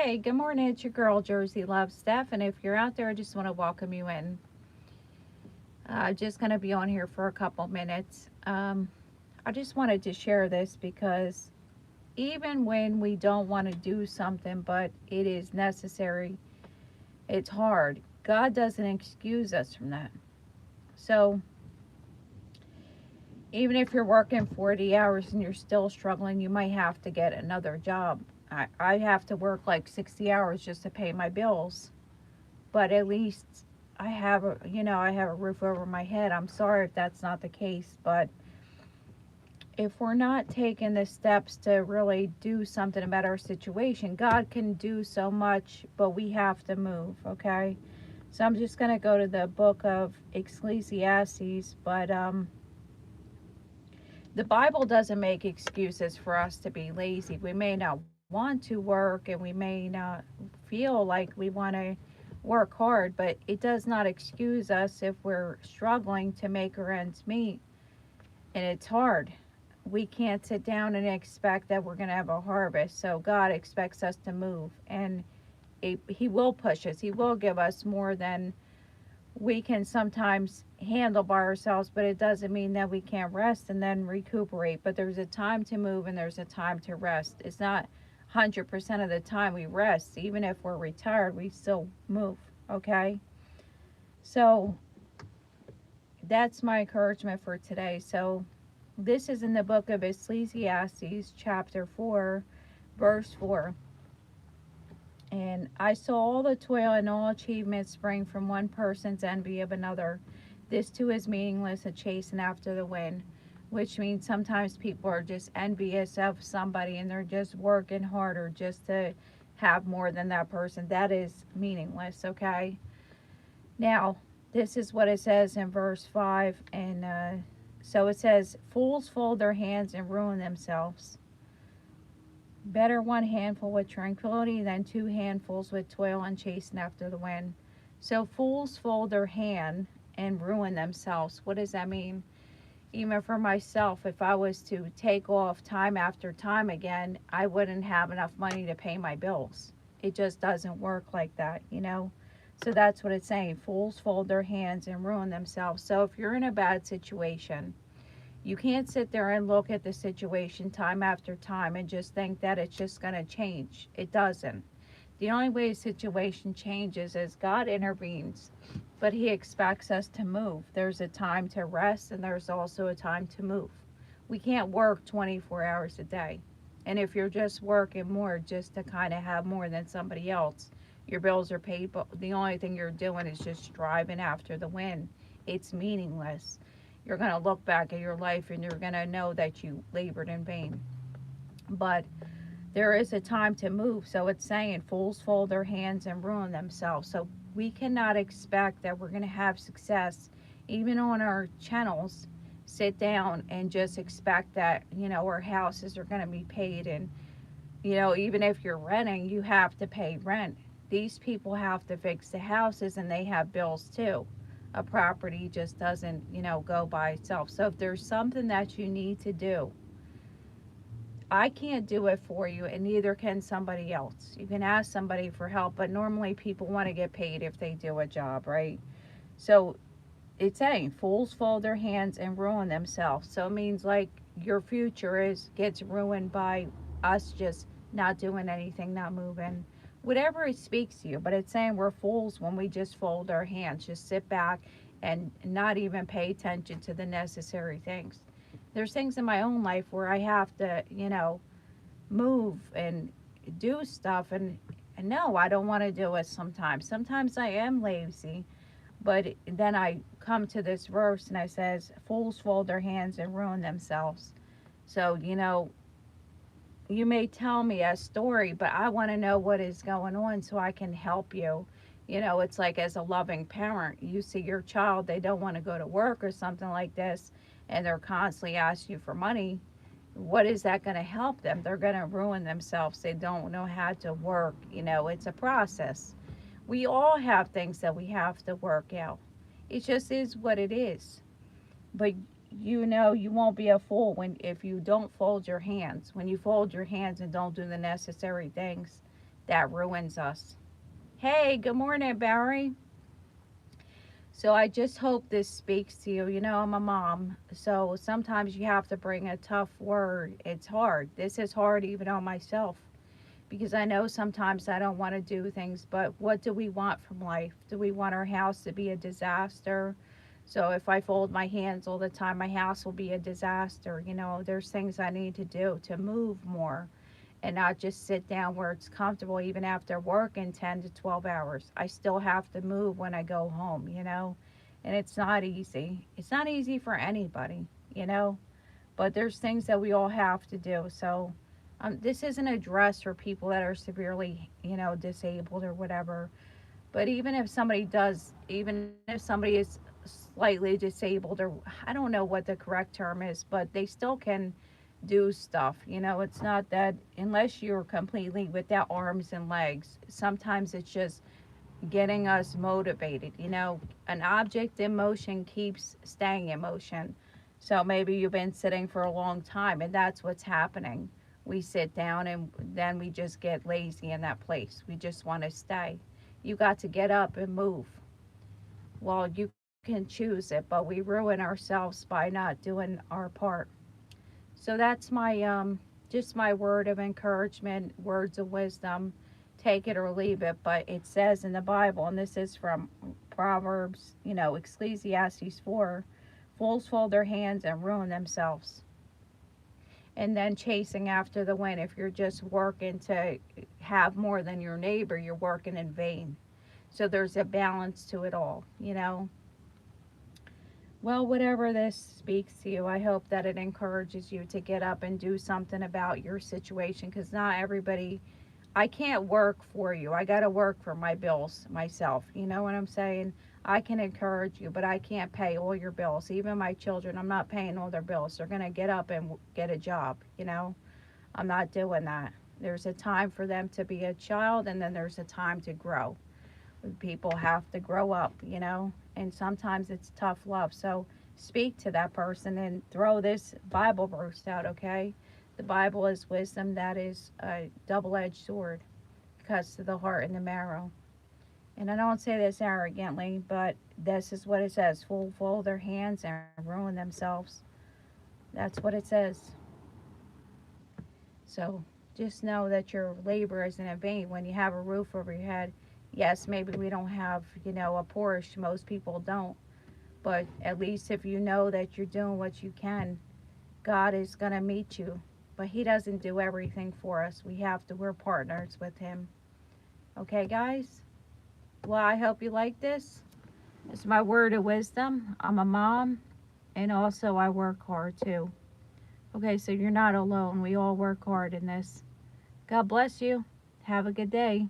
Hey, good morning. It's your girl, Jersey Love Steph. And if you're out there, I just want to welcome you in. Just going to be on here for a couple minutes. I just wanted to share this because even when we don't want to do something, but it is necessary, it's hard. God doesn't excuse us from that. So even if you're working 40 hours and you're still struggling, you might have to get another job. I have to work like 60 hours just to pay my bills, but at least I have a roof over my head. I'm sorry if that's not the case, but if we're not taking the steps to really do something about our situation, God can do so much, but we have to move, okay? So I'm just going to go to the book of Ecclesiastes, but the Bible doesn't make excuses for us to be lazy. We may not want to work and we may not feel like we want to work hard, but it does not excuse us if we're struggling to make our ends meet and it's hard. We can't sit down and expect that we're going to have a harvest. So God expects us to move, and He will push us. He will give us more than we can sometimes handle by ourselves, but it doesn't mean that we can't rest and then recuperate. But there's a time to move and there's a time to rest. It's not 100% of the time we rest. Even if we're retired, we still move, okay? So that's my encouragement for today. So this is in the book of Ecclesiastes, chapter 4, verse 4. And I saw all the toil and all achievement spring from one person's envy of another. This too is meaningless, a chasing after the wind, which means sometimes people are just envious of somebody and they're just working harder just to have more than that person. That is meaningless, okay? Now, this is what it says in verse 5. And so it says, fools fold their hands and ruin themselves. Better one handful with tranquility than two handfuls with toil and chasing after the wind. So fools fold their hand and ruin themselves. What does that mean? Even for myself, if I was to take off time after time again, I wouldn't have enough money to pay my bills. It just doesn't work like that, you know? So that's what it's saying. Fools fold their hands and ruin themselves. So if you're in a bad situation, you can't sit there and look at the situation time after time and just think that it's just going to change. It doesn't. The only way a situation changes is God intervenes, but He expects us to move. There's a time to rest and there's also a time to move. We can't work 24 hours a day. And if you're just working more just to kind of have more than somebody else, your bills are paid, but the only thing you're doing is just driving after the wind. It's meaningless. You're going to look back at your life and you're going to know that you labored in vain. But there is a time to move. So it's saying fools fold their hands and ruin themselves. So we cannot expect that we're going to have success, even on our channels. Sit down and just expect that, our houses are going to be paid. And, even if you're renting, you have to pay rent. These people have to fix the houses and they have bills too. A property just doesn't, go by itself. So if there's something that you need to do, I can't do it for you, and neither can somebody else. You can ask somebody for help, but normally people want to get paid if they do a job, right? So it's saying fools fold their hands and ruin themselves. So it means like your future gets ruined by us just not doing anything, not moving, whatever it speaks to you. But it's saying we're fools when we just fold our hands, just sit back and not even pay attention to the necessary things. There's things in my own life where I have to, move and do stuff, and no, I don't want to do it sometimes. Sometimes I am lazy, but then I come to this verse and it says, fools fold their hands and ruin themselves. So, you may tell me a story, but I want to know what is going on so I can help you. It's like as a loving parent, you see your child, they don't want to go to work or something like this, and they're constantly asking you for money. What is that going to help them? They're going to ruin themselves. They don't know how to work. It's a process. We all have things that we have to work out. It just is what it is. But you won't be a fool if you don't fold your hands. When you fold your hands and don't do the necessary things, that ruins us. Hey, good morning, Barry. So I just hope this speaks to you. You know, I'm a mom, so sometimes you have to bring a tough word. It's hard. This is hard even on myself because I know sometimes I don't want to do things, but what do we want from life? Do we want our house to be a disaster? So if I fold my hands all the time, my house will be a disaster. You know, there's things I need to do to move more and not just sit down where it's comfortable even after working 10 to 12 hours. I still have to move when I go home, you know? And it's not easy. It's not easy for anybody, you know? But there's things that we all have to do. So this isn't a dress for people that are severely, you know, disabled or whatever. But even if somebody does, even if somebody is slightly disabled, or I don't know what the correct term is, but they still can do stuff. You know, it's not that unless you're completely without arms and legs, sometimes it's just getting us motivated. You know, an object in motion keeps staying in motion. So maybe you've been sitting for a long time and that's what's happening. We sit down and then we just get lazy in that place. We just want to stay. You got to get up and move. Well, you can choose it, but we ruin ourselves by not doing our part. So that's my just my word of encouragement, words of wisdom. Take it or leave it, but it says in the Bible, and this is from Proverbs, you know, Ecclesiastes 4, fools fold their hands and ruin themselves. And then chasing after the wind. If you're just working to have more than your neighbor, you're working in vain. So there's a balance to it all, you know. Well, whatever this speaks to you, I hope that it encourages you to get up and do something about your situation because not everybody, I can't work for you. I got to work for my bills myself. You know what I'm saying? I can encourage you, but I can't pay all your bills. Even my children, I'm not paying all their bills. They're going to get up and get a job, you know? I'm not doing that. There's a time for them to be a child, and then there's a time to grow. People have to grow up, you know, and sometimes it's tough love. So speak to that person and throw this Bible verse out, okay? The Bible is wisdom that is a double edged sword, cuts to the heart and the marrow. And I don't say this arrogantly, but this is what it says: fool fold their hands and ruin themselves. That's what it says. So just know that your labor isn't in vain when you have a roof over your head. Yes, maybe we don't have, you know, a Porsche. Most people don't. But at least if you know that you're doing what you can, God is going to meet you. But He doesn't do everything for us. We have to, we're partners with Him. Okay, guys? Well, I hope you like this. It's my word of wisdom. I'm a mom, and also I work hard too. Okay, so you're not alone. We all work hard in this. God bless you. Have a good day.